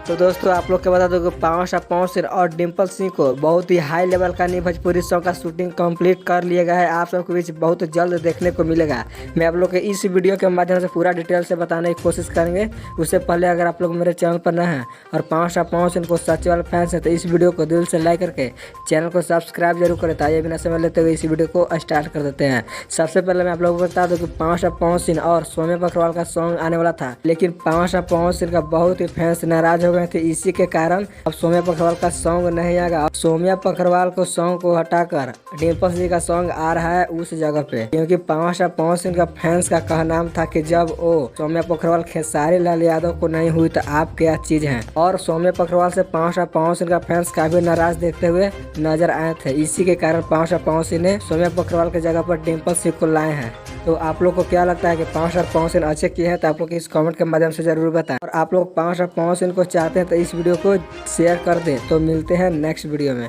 तो दोस्तों आप लोग को बता दो कि पवन सिंह और डिम्पल सिंह को बहुत ही हाई लेवल का न्यू भोजपुरी सॉन्ग का शूटिंग कंप्लीट कर लिया गया है। आप सबके बीच बहुत जल्द देखने को मिलेगा। मैं आप लोग के इस वीडियो के माध्यम से पूरा डिटेल से बताने की कोशिश करेंगे। उससे पहले अगर आप लोग मेरे चैनल पर नए हैं और पवन सिंह को सच्चे वाले फैंस हैं तो इस वीडियो को दिल से लाइक करके चैनल को सब्सक्राइब जरूर करें। ताइए बिना समय लेते हुए इस वीडियो को स्टार्ट कर देते हैं। सबसे पहले मैं आप लोगों को बता दूं कि पवन सिंह और सौम्या पखरवाल का सॉन्ग आने वाला था, लेकिन पवन सिंह का बहुत ही फैंस नाराज हो गए थे। इसी के कारण अब सौम्या पखरवाल का सॉन्ग नहीं आएगा। अब सौम्या पखरवाल को सॉन्ग को हटाकर डिम्पल सिंह का सॉन्ग आ रहा है उस जगह पे, क्योंकि पवन सिंह का फैंस का कहना था कि जब वो सौम्या पखरवाल खेसारी लाल यादव को नहीं हुई तो आप क्या चीज हैं। और सौम्या पखरवाल से पवन सिंह का फैंस काफी नाराज देखते हुए नजर आए थे। इसी के कारण पवन सिंह ने सौम्या पखरवाल की जगह पर डिम्पल सिंह को लाए हैं। तो आप लोग को क्या लगता है कि पवन सिंह अच्छे किए हैं? तो आप लोग इस कमेंट के माध्यम से जरूर बताएं। और आप लोग पवन सिंह को चाहते हैं तो इस वीडियो को शेयर कर दें। तो मिलते हैं नेक्स्ट वीडियो में।